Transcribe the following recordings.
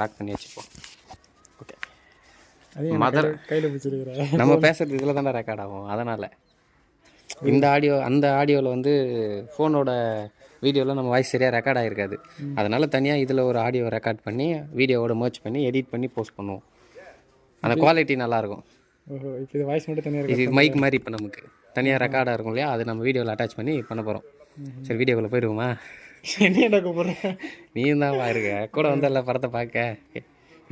Lock பண்ணி வச்சுப்போம். Okay, mother கையில் பிடிச்சிருக்கிறேன். நம்ம பேசுகிறது இதில் தானே ரெக்கார்ட் ஆகும். அதனால் இந்த ஆடியோ அந்த ஆடியோவில் வந்து ஃபோனோட வீடியோவில் நம்ம வாய்ஸ் சரியாக ரெக்கார்ட் ஆகிருக்காது. அதனால் தனியாக இதில் ஒரு ஆடியோ ரெக்கார்ட் பண்ணி வீடியோவோட மர்ச் பண்ணி எடிட் பண்ணி போஸ்ட் பண்ணுவோம். அந்த குவாலிட்டி நல்லாயிருக்கும். ஓஹோ, இப்போ இது வாய்ஸ் மட்டும் தனியாக இது மைக் மாதிரி இப்போ நமக்கு தனியாக ரெக்கார்டாக இருக்கும் இல்லையா, அது நம்ம வீடியோவில் அட்டாச் பண்ணி பண்ண போகிறோம். சரி, வீடியோக்குள்ளே போயிடுவோமா? என்ன கூப்பிட்றேன்? நீயும் தான் இருக்க கூட வந்தல படத்தை பார்க்க.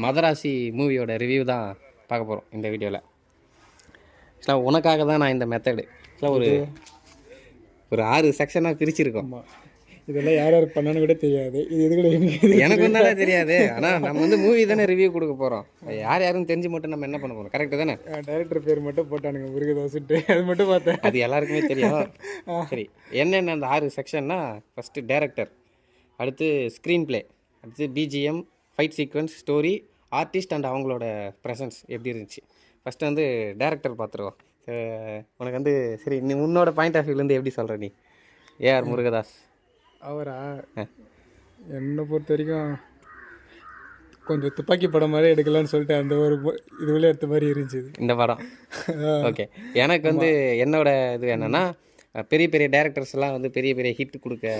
மதராசி மூவியோட ரிவ்யூ தான் பார்க்க போகிறோம் இந்த வீடியோவில். ஆக்சுவலாக உனக்காக தான் நான் இந்த மெத்தடு ஒரு 6 செக்ஷனாக பிரிச்சிருக்கோம். இதெல்லாம் யார் யார் பண்ணான்னு கூட தெரியாது. இது எது கூட எனக்கும் தானே தெரியாது. ஆனால் நம்ம வந்து மூவி தானே ரிவ்யூ கொடுக்க போகிறோம். யார் யாரும் தெரிஞ்சு மட்டும் நம்ம என்ன பண்ண போகிறோம்? கரெக்டு தானே? டைரக்டர் பேர் மட்டும் போட்டானுங்க, முருகதாசுட்டு. அது மட்டும் பார்த்தேன். அது எல்லாருக்குமே தெரியும். சரி, என்னென்ன அந்த 6 செக்ஷன்னா, ஃபஸ்ட்டு டேரக்டர், அடுத்து ஸ்க்ரீன் பிளே, அடுத்து BGM, fight sequence, story, artist and அவங்களோட ப்ரெசன்ஸ் எப்படி இருந்துச்சு. ஃபஸ்ட்டு வந்து டேரக்டர் பார்த்துருவோம். உனக்கு வந்து சரி, நீ உன்னோட பாயிண்ட் ஆஃப் வியூலேருந்து எப்படி சொல்கிற நீ? ஏஆர் முருகதாஸ் அவரா? என்னை பொறுத்த வரைக்கும் கொஞ்சம் துப்பாக்கி படம் மாதிரி எடுக்கலான்னு சொல்லிட்டு அந்த ஒரு இதுவில் எடுத்த மாதிரி இருந்துச்சு இந்த படம். ஓகே, எனக்கு வந்து என்னோட இது என்னென்னா, பெரிய பெரிய டேரக்டர்ஸ்லாம் வந்து பெரிய பெரிய ஹிட் கொடுக்க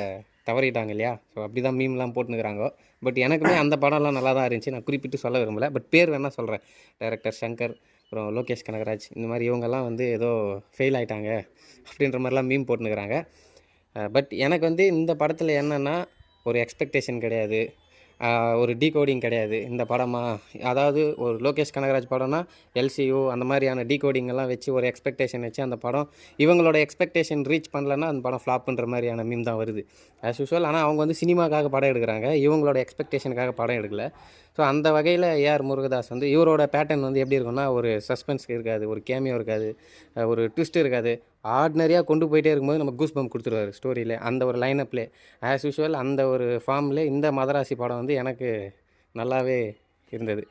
தவறிட்டாங்க இல்லையா. ஸோ அப்படி தான் மீம்லாம் போட்டுனுக்குறாங்க. பட் எனக்குமே அந்த படம்லாம் நல்லா தான் இருந்துச்சு. நான் குறிப்பிட்டு சொல்ல விரும்பலை. பட் பேர் வேணால் சொல்கிறேன். டைரக்டர் சங்கர், அப்புறம் லோகேஷ் கனகராஜ், இந்த மாதிரி இவங்கெல்லாம் வந்து ஏதோ ஃபெயில் ஆகிட்டாங்க அப்படின்ற மாதிரிலாம் மீம் போட்டுனுக்குறாங்க. பட் எனக்கு வந்து இந்த படத்தில் என்னென்னா, ஒரு எக்ஸ்பெக்டேஷன் கிடையாது, ஒரு டீகோடிங் கிடையாது. இந்த படமாக, அதாவது ஒரு லோகேஷ் கனகராஜ் படம்னா எல்சியூ அந்த மாதிரியான டீகோடிங்கெல்லாம் வச்சு ஒரு எக்ஸ்பெக்டேஷன் வச்சு அந்த படம் இவங்களோட எக்ஸ்பெக்டேஷன் ரீச் பண்ணலன்னா அந்த படம் ஃப்ளாப்புன்ற மாதிரியான மீம் தான் வருது ஆஸ் யூஸ்வல். ஆனால் அவங்க வந்து சினிமாக்காக படம் எடுக்கிறாங்க, இவங்களோட எக்ஸ்பெக்டேஷனுக்காக படம் எடுக்கலை. ஸோ அந்த வகையில் ஏஆர் முருகதாஸ் வந்து இவரோட பேட்டர்ன் வந்து எப்படி இருக்குன்னா, ஒரு சஸ்பென்ஸ் இருக்காது, ஒரு கேமியோ இருக்காது, ஒரு ட்விஸ்ட் இருக்காது. ஆர்டினரியாக கொண்டு போயிட்டே இருக்கும்போது நம்ம கூஸ் பம்ப் கொடுத்துருவாரு ஸ்டோரியில். அந்த ஒரு லைனப்லே ஆஸ் யூஸ்வல் அந்த ஒரு ஃபார்மில் இந்த மதராசி படம் வந்து எனக்கு நல்லாவே இருந்தது.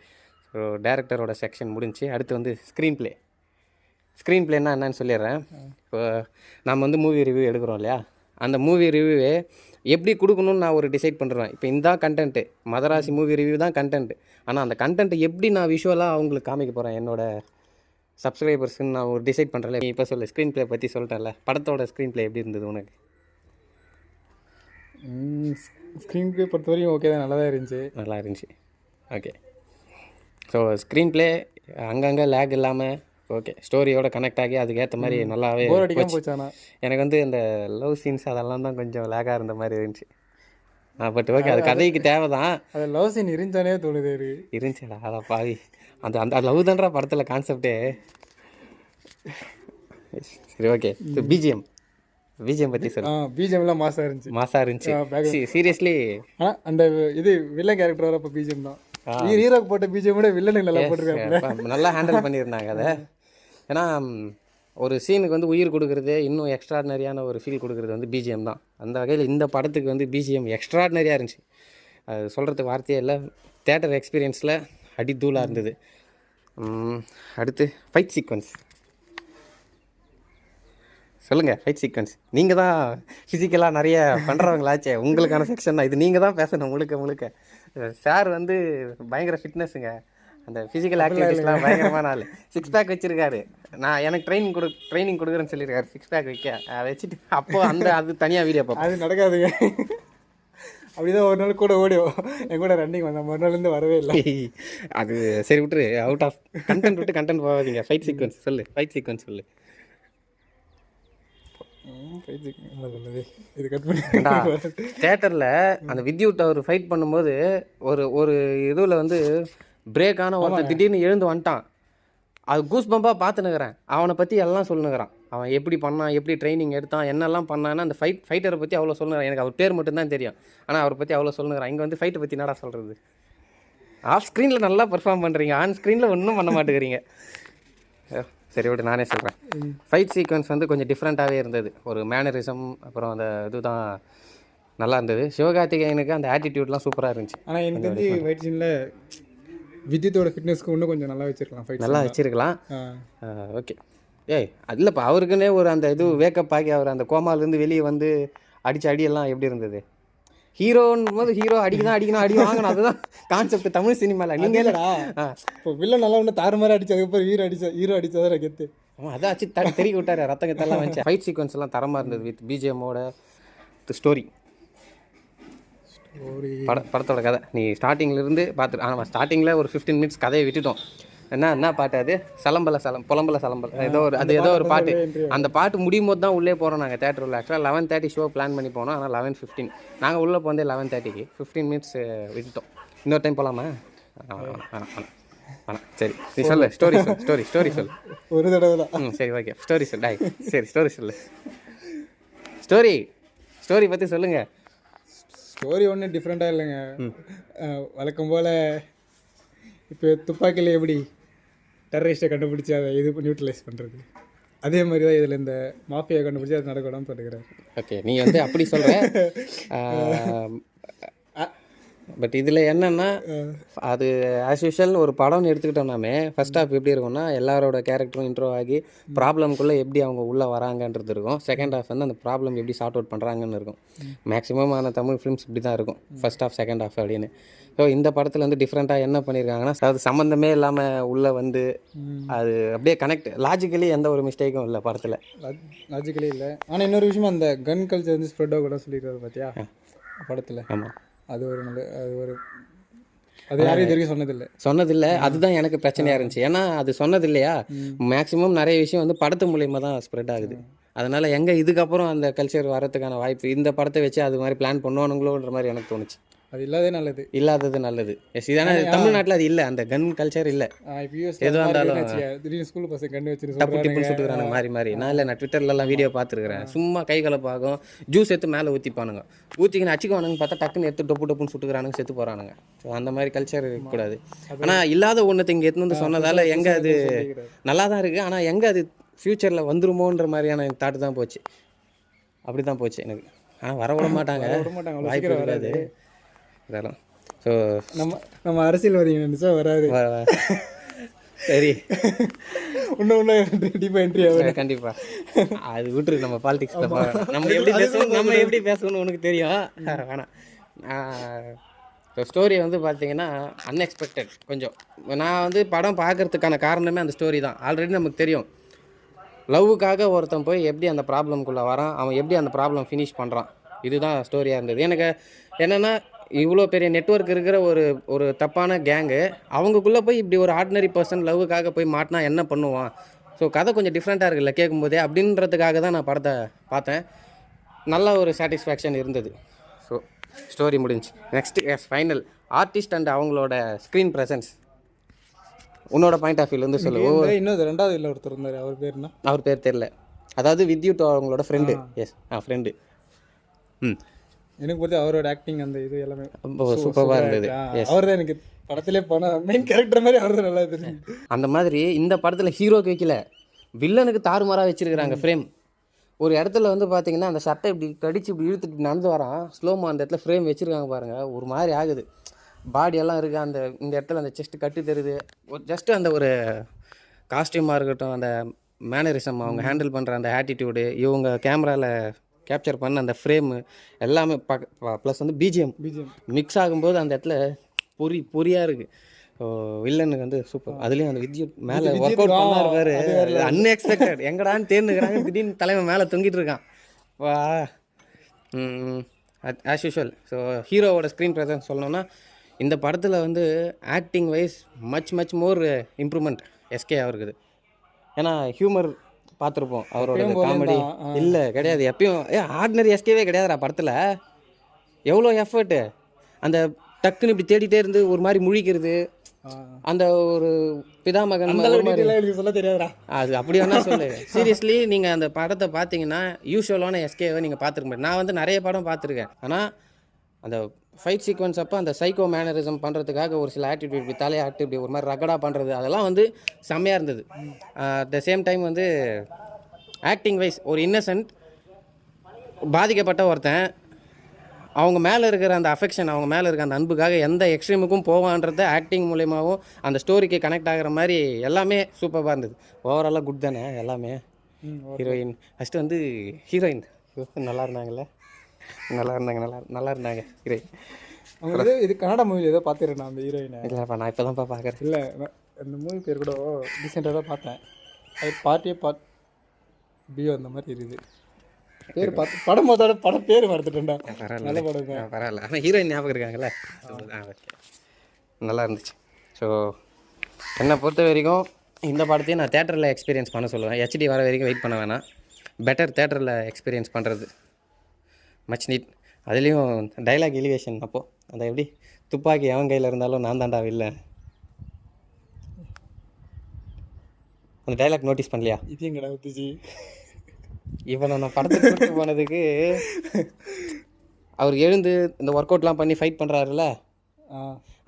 ஸோ டேரக்டரோட செக்ஷன் முடிஞ்சு அடுத்து வந்து ஸ்க்ரீன் பிளேன்னா என்னன்னு சொல்லிடுறேன். இப்போ நம்ம வந்து மூவி ரிவ்யூ எடுக்கிறோம் இல்லையா, அந்த மூவி ரிவ்யூவே எப்படி கொடுக்கணும்னு நான் ஒரு டிசைட் பண்ணுறேன். இப்போ இந்த கண்டென்ட்டு மதராசி மூவி ரிவ்யூ தான் கண்டென்ட்டு. ஆனால் அந்த கண்டென்ட்டை எப்படி நான் விஷுவலாக அவங்களுக்கு காமிக்க போகிறேன் என்னோடய சப்ஸ்கிரைபர்ஸ்ன்னு நான் ஒரு டிசைட் பண்ணுறேன். நீ இப்போ சொல்லு, ஸ்க்ரீன் பிளே பற்றி சொல்லிட்டேன்ல, படத்தோட ஸ்க்ரீன் பிளே எப்படி இருந்தது உனக்கு? ஸ்க்ரீன் பிளே பொறுத்த வரைக்கும் ஓகே தான், நல்லா இருந்துச்சு. ஓகே, ஸோ ஸ்க்ரீன் பிளே அங்கங்கே லேக் இல்லாமல் ஓகே, ஸ்டோரியோட கனெக்ட் ஆகி அதுக்கேற்ற மாதிரி நல்லாவே போச்சானா. எனக்கு வந்து இந்த லவ் சீன்ஸ் அதெல்லாம் தான் கொஞ்சம் லேக்காக இருந்த மாதிரி இருந்துச்சு. பட் ஓகே, அது கதைக்கு தேவை தான். அது லவ் சீன் இருந்துச்சானே தோணுது. இருந்துச்சுடா, அதான் பாவி, அந்த லவ் தான்டா படத்தில் கான்செப்டே. சரி, ஓகே, பிஜிஎம் பற்றி சொல்லு. பிஜிஎம்லாம் மாசாக இருந்துச்சு. சீரியஸ்லி அந்த இது வில்லன் கேரக்டர் வரப்போ பிஜிஎம் தான். ஹீரோக்கு போட்ட பிஜிஎம் விட வில்லனுக்கு நல்லா போட்டிருக்காங்க, நல்லா ஹேண்டில் பண்ணியிருந்தாங்க அதை. ஏன்னா ஒரு சீனுக்கு வந்து உயிர் கொடுக்குறது, இன்னும் எக்ஸ்ட்ராடினரியான ஒரு ஃபீல் கொடுக்குறது வந்து பிஜிஎம் தான். அந்த வகையில் இந்த படத்துக்கு வந்து பிஜிஎம் எக்ஸ்ட்ராடினரியாக இருந்துச்சு. அது சொல்கிறதுக்கு வார்த்தையே இல்லை. தேட்டர் எக்ஸ்பீரியன்ஸில் அடித்தூளாக இருந்தது. அடுத்து ஃபைட் சீக்வன்ஸ் சொல்லுங்கள். ஃபைட் சீக்வன்ஸ் நீங்கள் தான் ஃபிசிக்கலாக நிறைய பண்ணுறவங்களாச்சே, உங்களுக்கான செக்ஷன் தான் இது. நீங்கள் தான் பேசணும் முழுக்க. சார் வந்து பயங்கர ஃபிட்னஸுங்க, அந்த ஃபிசிக்கல் ஆக்டிவிட்டிஸ்லாம் பயங்கரமான ஆள். 6 பேக் வச்சுருக்காரு. நான் எனக்கு ட்ரைனிங் கொடுக்குறேன்னு சொல்லியிருக்காரு 6 பேக் வைக்க. அதை வச்சுட்டு அப்போது அது தனியாக வீடியோ பார்ப்போம். அது நடக்காதுங்க. அப்படிதான் ஒரு நாள் கூட ஓடிவோம், என் கூட ரன்னிங் வந்தேன், மறுநாள்லேருந்து வரவே இல்லை. அது சரி, விட்டுரு, அவுட் ஆஃப் கண்டென்ட் போகாதீங்க. ஃபைட் சீக்வன்ஸ் சொல்லு. இது கட் பண்ணி தேட்டரில் அந்த வித்யூட் அவர் ஃபைட் பண்ணும்போது ஒரு இதுவில் வந்து பிரேக்கான ஒருத்தர் திடீர்னு எழுந்து வந்துட்டான். அது கூஸ் பம்பாக பார்த்துனுக்கிறேன். அவனை பற்றி எல்லாம் சொல்லுங்கிறான். அவன் எப்படி பண்ணான், எப்படி ட்ரைனிங் எடுத்தான், என்னெல்லாம் பண்ணான்னா அந்த ஃபைட்டரை பற்றி அவ்வளோ சொல்லுங்கிறான். எனக்கு அவர் பேர் மட்டும்தான் தெரியும், ஆனால் அவரை பற்றி அவ்வளோ சொல்லுங்கிறான். இங்கே வந்து ஃபைட்டை பற்றி என்னடா சொல்கிறது? ஆஃப் ஸ்க்ரீனில் நல்லா பெர்ஃபார்ம் பண்ணுறீங்க, ஆன் ஸ்க்ரீனில் ஒன்றும் பண்ண மாட்டேங்கிறீங்க. சரி, விட்டு நானே சொல்கிறேன். ஃபைட் சீக்வன்ஸ் வந்து கொஞ்சம் டிஃப்ரெண்ட்டாகவே இருந்தது. ஒரு மேனரிசம், அப்புறம் அந்த இதுதான் நல்லா இருந்தது. சிவகார்த்திகேயனுக்கு அந்த ஆட்டிடியூட்லாம் சூப்பராக இருந்துச்சு. ஆனால் எனக்கு வந்து ஃபைட் சீனில் வித்யுத்தோட ஃபிட்னஸ்க்கு இன்னும் கொஞ்சம் நல்லா வச்சுருக்கலாம். ஓகே, அது இல்லைப்பா, அவருக்குன்னே ஒரு அந்த இது வேக்கப் ஆகி அவர் அந்த கோமாலேருந்து வெளியே வந்து அடியெல்லாம் எப்படி இருந்தது? ஹீரோன்னும் போது ஹீரோ அடிக்கணும் அடி வாங்கணும், அதுதான் கான்செப்ட் தமிழ் சினிமாவில். நீங்கள் இல்லைடா இப்போ வில்லன் நல்லா ஒன்று தாறு மாதிரி அடிச்சு அதுக்கப்புறம் ஹீரோ அடிச்சதான் கெத்து. அதான் ஆச்சு தெரிய விட்டாரு, ரத்தங்கத்தெல்லாம் வந்துச்சு. ஃபைட் சீக்வன்ஸ் எல்லாம் தரமாக இருந்தது வித் பிஜிஎம்மோட ஸ்டோரி. படத்தோட கதை நீ ஸ்டார்டிங்லேருந்து பார்த்துட்டு, ஆமாம் ஸ்டார்டிங்கில் ஒரு 15 மினிட்ஸ் கதையை விட்டுட்டோம். என்ன பாட்டு அது, புலம்பல சலம்பல் ஏதோ ஒரு பாட்டு. அந்த பாட்டு முடியும் போது தான் உள்ளே போகிறோம் நாங்கள் தேட்டரில். ஆக்சுவலாக 11:30 ஷோ பிளான் பண்ணி போனோம், ஆனால் 11:15 நாங்கள் உள்ளே போனதே 11:30க்கு. 15 மினிட்ஸ் விட்டுட்டோம். இன்னொரு டைம் போகலாமா? சரி நீ சொல்லு, ஸ்டோரி சொல்லு. ஒரு தடவை தான். சரி ஓகே, ஸ்டோரி சொல்லு. சரி ஸ்டோரி சொல்லு. ஸ்டோரி பற்றி சொல்லுங்கள். ஸ்டோரி ஒன்றும் டிஃப்ரெண்ட்டாக இல்லைங்க. வழக்கம் போல் இப்போ துப்பாக்கியில் எப்படி டெரரிஸ்ட்டை கண்டுபிடிச்சி அதை நியூட்ரலைஸ் பண்ணுறது, அதே மாதிரி தான் இதில் இந்த மாஃபியா கண்டுபிடிச்சி அது நடக்கணும்னு சொல்லிக்கிறார். ஓகே, நீ வந்து அப்படி சொல்கிற. பட் இதில் என்னென்னா, அது ஆஸ் யூஷுவல் ஒரு படம்னு எடுத்துக்கிட்டோம்னாமே ஃபர்ஸ்ட் ஹாஃப் எப்படி இருக்கும்னா எல்லாரோட கேரக்டரும் இன்ட்ரோ ஆகி ப்ராப்ளம்குள்ளே எப்படி அவங்க உள்ளே வராங்கன்றது இருக்கும். செகண்ட் ஹாஃப் வந்து அந்த ப்ராப்ளம் எப்படி சார்ட் அவுட் பண்ணுறாங்கன்னு இருக்கும். மேக்ஸிமம் ஆன தமிழ் ஃபிலிம்ஸ் இப்படி தான் இருக்கும், ஃபர்ஸ்ட் ஹாஃப் செகண்ட் ஹாஃப் அப்படின்னு. ஸோ இந்த படத்தில் வந்து டிஃப்ரெண்ட்டாக என்ன பண்ணியிருக்காங்கன்னா, அது சம்மந்தமே இல்லாமல் உள்ளே வந்து அது அப்படியே கனெக்ட், லாஜிக்கலி எந்த ஒரு மிஸ்டேக்கும் இல்லை படத்தில். லாஜிக்கலி இல்லை. ஆனால் இன்னொரு விஷயம், அந்த கன் கல்ச்சர் வந்து ஸ்ப்ரெட் ஆக கூட சொல்லியிருக்காரு பார்த்தியா படத்தில். ஆமாம், அது யாரும் இது வரைக்கும் சொன்னதில்லை. அதுதான் எனக்கு பிரச்சனையாக இருந்துச்சு. ஏன்னா அது சொன்னது இல்லையா, மேக்ஸிமம் நிறைய விஷயம் வந்து படத்து மூலியமாக தான் ஸ்ப்ரெட் ஆகுது. அதனால் எங்கே இதுக்கப்புறம் அந்த கல்ச்சர் வரதுக்கான வாய்ப்பு இந்த படத்தை வச்சு அது மாதிரி பிளான் பண்ணுவானுங்களோன்ற மாதிரி எனக்கு தோணுச்சு. அது இல்லாதது நல்லது. எஸ், இதான தமிழ்நாட்டில் அது இல்லை, அந்த கன் கல்ச்சர் இல்லை. எதுவாக இருந்தாலும் திடீர்னு ஸ்கூல் பசங்க கன் வச்சு டப்பு டிப்புன்னு சுட்டுக்கிறாங்க மாறி. நான் ட்விட்டர்லலாம் வீடியோ பார்த்துருக்கிறேன். சும்மா கை கலப்பாகும், ஜூஸ் எடுத்து மேலே ஊற்றிப்பானுங்க, ஊற்றிக்கின்னு அச்சிக்குவானுங்க, பார்த்தா டக்குன்னு எடுத்து டப்புன்னு சுட்டுக்கிறானுங்க, செத்து போகிறானுங்க. ஸோ அந்த மாதிரி கல்ச்சர் இருக்கக்கூடாது. ஆனால் இல்லாத ஒன்றத்தை இங்கே எடுத்து வந்து சொன்னதால் எங்கே அது நல்லா தான் இருக்குது, ஆனால் எங்கே அது ஃப்யூச்சரில் வந்துருமோன்ற மாதிரியான தாட்டு தான் போச்சு. அப்படி தான் போச்சு எனக்கு. ஆனால் வர விட மாட்டாங்க, வாய்ப்பு இருக்காது இதெல்லாம். ஸோ நம்ம அரசியல்வாதிகள் நினச்சா வராது. சரி, இன்னும் டீப்பாக என்ட்ரி ஆகும் கண்டிப்பாக. அது விட்டுரு, நம்ம பாலிடிக்ஸில் நம்ம எப்படி பேசணும்னு உனக்கு தெரியும், வேணாம். ஸோ ஸ்டோரி வந்து பார்த்தீங்கன்னா அன்எக்ஸ்பெக்டட் கொஞ்சம். நான் வந்து படம் பார்க்குறதுக்கான காரணமே அந்த ஸ்டோரி தான். ஆல்ரெடி நமக்கு தெரியும், லவ்வுக்காக ஒருத்தன் போய் எப்படி அந்த ப்ராப்ளம்குள்ளே வரான், அவன் எப்படி அந்த ப்ராப்ளம் ஃபினிஷ் பண்ணுறான், இதுதான் ஸ்டோரியாக இருந்தது. எனக்கு என்னென்னா, இவ்வளோ பெரிய நெட்வொர்க் இருக்கிற ஒரு தப்பான கேங்கு அவங்களுக்குள்ளே போய் இப்படி ஒரு ஆர்டினரி பர்சன் லவ்வுக்காக போய் மாட்டினா என்ன பண்ணுவான். ஸோ கதை கொஞ்சம் டிஃப்ரெண்ட்டாக இருக்குல்ல கேட்கும்போதே, அப்படின்றதுக்காக தான் நான் படத்தை பார்த்தேன். நல்ல ஒரு சாட்டிஸ்ஃபேக்ஷன் இருந்தது. ஸோ ஸ்டோரி முடிஞ்சு. நெக்ஸ்ட் ஃபைனல் ஆர்டிஸ்ட் அண்ட் அவங்களோட ஸ்க்ரீன் ப்ரெசன்ஸ். உன்னோட பாயிண்ட் ஆஃப் வியூலேருந்து சொல்லு. இன்னொரு ரெண்டாவது இல்லை ஒருத்தர் இருந்தார், அவர் பேர் தெரில. அதாவது வித்யூட் அவங்களோட ஃப்ரெண்டு. S, friend. எனக்கு பொறுத்து அவரோட ஆக்டிங் அந்த இது எல்லாமே சூப்பராக இருந்தது. அவர் தான் எனக்கு படத்திலே போன மெயின் கேரக்டர் மாதிரி அவர் தான் நல்லா இருந்தது. அந்த மாதிரி இந்த படத்தில் ஹீரோக்கு வைக்கல, வில்லனுக்கு தாறுமாறாக வச்சிருக்கிறாங்க ஃப்ரேம். ஒரு இடத்துல வந்து பார்த்தீங்கன்னா அந்த சட்டை இப்படி கடிச்சு இப்படி இழுத்துட்டு நடந்து வரான், ஸ்லோமோ அந்த இடத்துல ஃப்ரேம் வச்சுருக்காங்க பாருங்கள், ஒரு மாதிரி ஆகுது. பாடியெல்லாம் இருக்குது, இந்த இடத்துல அந்த செஸ்ட்டு கட்டு தருது. ஜஸ்ட்டு அந்த ஒரு காஸ்டியூமாக இருக்கட்டும், அந்த மேனரிசம், அவங்க ஹேண்டில் பண்ணுற அந்த ஆட்டிடியூடு, இவங்க கேமராவில் கேப்சர் பண்ண அந்த ஃப்ரேமு எல்லாமே ப்ளஸ் வந்து பிஜிஎம் மிக்ஸ் ஆகும்போது அந்த இடத்துல பொரியாக இருக்குது. ஸோ வில்லனுக்கு வந்து சூப்பர். அதுலேயும் அந்த வித்யுத் மேலே ஒர்க் அவுட் பண்ணார் பாரு, அன்எக்ஸ்பெக்டட். எங்கடான்னு தேர்ந்துக்கிறாங்க, திடீர்னு தலைமை மேலே தொங்கிட்டு இருக்கான். வா ஆஸ் யூஷுவல். ஸோ ஹீரோவோட ஸ்க்ரீன் ப்ரெசன்ஸ் சொல்லணும்னா, இந்த படத்தில் வந்து acting wise much more improvement SK அவருக்குது. ஏன்னா ஹியூமர் பார்த்துருப்போம், அவரோட காமெடி இல்லை கிடையாது எப்பயும். ஆர்டினரி எஸ்கேவே கிடையாதுடா படத்தில். எவ்வளோ எஃபர்ட்டு, அந்த டக்குன்னு இப்படி தேடிட்டே இருந்து ஒரு மாதிரி முழிக்கிறது, அந்த ஒரு பிதாமகன் சொல்ல தெரியாதுடா. அது அப்படி வேணா சொல்லு. சீரியஸ்லி நீங்கள் அந்த படத்தை பார்த்தீங்கன்னா யூஷுவலான எஸ்கேவை நீங்கள் பார்த்துருக்க முடியாது. நான் வந்து நிறைய படம் பார்த்துருக்கேன், ஆனால் அந்த ஃபைட் சீக்வன்ஸ் அப்போ அந்த சைக்கோ மேனரிசம் பண்ணுறதுக்காக ஒரு சில ஆட்டிடியூட் இப்படி தலையாட்டு இப்படி ஒரு மாதிரி ரகடாக பண்ணுறது, அதெல்லாம் வந்து செம்மையாக இருந்தது. அட் த சேம் டைம் வந்து ஆக்டிங் வைஸ் ஒரு இன்னசென்ட் பாதிக்கப்பட்ட ஒருத்தன், அவங்க மேலே இருக்கிற அந்த அஃபெக்ஷன், அவங்க மேலே இருக்கிற அந்த அன்புக்காக எந்த எக்ஸ்ட்ரீமுக்கும் போவான்றத ஆக்டிங் மூலயமாவும் அந்த ஸ்டோரிக்கு கனெக்ட் ஆகிற மாதிரி எல்லாமே சூப்பராக இருந்தது. ஓவராலாக குட் தானே எல்லாமே. ஹீரோயின் ஃபஸ்ட்டு வந்து ஹீரோயின் நல்லா இருந்தாங்கல்ல. நல்லா இருந்தாங்க நல்லா இருந்தாங்க ஹீரோயின். அவங்க ஏதோ இது கன்னட மூவியில் ஏதோ பார்த்துருக்கேன் நான் அந்த ஹீரோயினை. இல்லைப்பா நான் இப்போ தான்ப்பா பார்க்குறேன். இல்லை அந்த மூவி பேர் கூட ரீசெண்டாக தான் பார்த்தேன். அது பார்ட் பியோ அந்த மாதிரி இருக்குது பேர் பார்த்து படம் பார்த்தோட படம் பேர் மறந்துட்டேன்டா. நல்ல படம் தான். பரவாயில்ல ஆனால் ஹீரோயின் ஞாபகம் இருக்காங்கல்ல. நல்லா இருந்துச்சு. ஸோ என்னை பொறுத்த வரைக்கும் இந்த படத்தையும் நான் தேட்டரில் எக்ஸ்பீரியன்ஸ் பண்ண சொல்லுவேன். ஹெச்டி வர வரைக்கும் வெயிட் பண்ண வேணாம். பெட்டர் தேட்டரில் எக்ஸ்பீரியன்ஸ் பண்ணுறது மச் நீட். அதுலேயும் டைலாக் எலிவேஷன் அப்போது அந்த எப்படி துப்பாக்கி எவன் கையில் இருந்தாலும் நான் தாண்டா இல்லை, அந்த டைலாக் நோட்டீஸ் பண்ணலையா? இது எங்கடா வந்துச்சு? இவனை நான் படத்துக்கு கூப்பிட்டு போனதுக்கு அவர் எழுந்து இந்த ஒர்க் அவுட்லாம் பண்ணி ஃபைட் பண்ணுறாருல,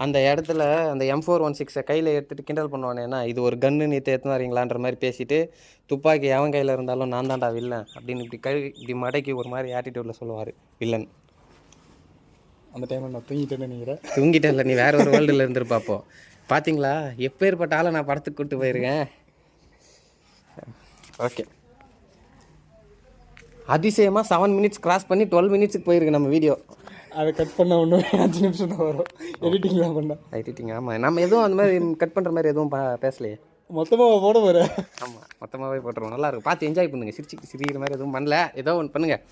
அந்த இடத்துல அந்த M416 கையில் எடுத்துகிட்டு கிண்டல் பண்ணுவானேன்னா இது ஒரு கன்னு நீ எடுத்துன்னு வரீங்களான்ற மாதிரி பேசிட்டு துப்பாக்கி எவன் கையில் இருந்தாலும் நான் தாண்டா வில்லன் அப்படின்னு இப்படி மடக்கி ஒரு மாதிரி ஆட்டிடியூடில் சொல்லுவார் வில்லன். அந்த டைமில் நான் தூங்கிட்டேன்னு நினைக்கிறேன். தூங்கிட்டேன் இல்லை, நீ வேற ஒரு வேர்ல்டில் இருந்துருப்பாப்போ. பார்த்தீங்களா எப்பேற்பட்ட ஆளை நான் படத்துக்கு கூப்பிட்டு போயிருக்கேன். ஓகே, அதிசயமாக 7 மினிட்ஸ் கிராஸ் பண்ணி 12 மினிட்ஸுக்கு போயிருக்கு நம்ம வீடியோ. அதை கட் பண்ண ஒன்று 5 நிமிஷம் தான் வரும். எடிட்டிங்லாம் பண்ணேன். எடிட்டிங் ஆமாம், நம்ம எதுவும் அந்த மாதிரி கட் பண்ணுற மாதிரி எதுவும் பேசலையே. மொத்தமாக போட போகிறேன். ஆமாம், மொத்தமாகவே போட்டுருவோம். நல்லாயிருக்கும், பார்த்து என்ஜாய் பண்ணுங்கள். சிரிக்கிற மாதிரி எதுவும் பண்ணல, ஏதோ ஒன்று பண்ணுங்கள்.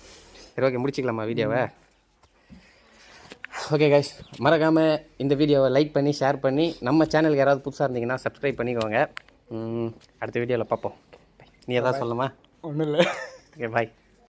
சரி ஓகே, முடிச்சிக்கலாமா வீடியோவை? ஓகே கைஸ், மறக்காமல் இந்த வீடியோவை லைக் பண்ணி ஷேர் பண்ணி நம்ம சேனலுக்கு யாராவது புதுசாக இருந்தீங்கன்னா சப்ஸ்கிரைப் பண்ணிக்கோங்க. அடுத்த வீடியோவில் பார்ப்போம். நீ எதாவது சொல்லணுமா? ஒன்றும் இல்லை. Okay bye.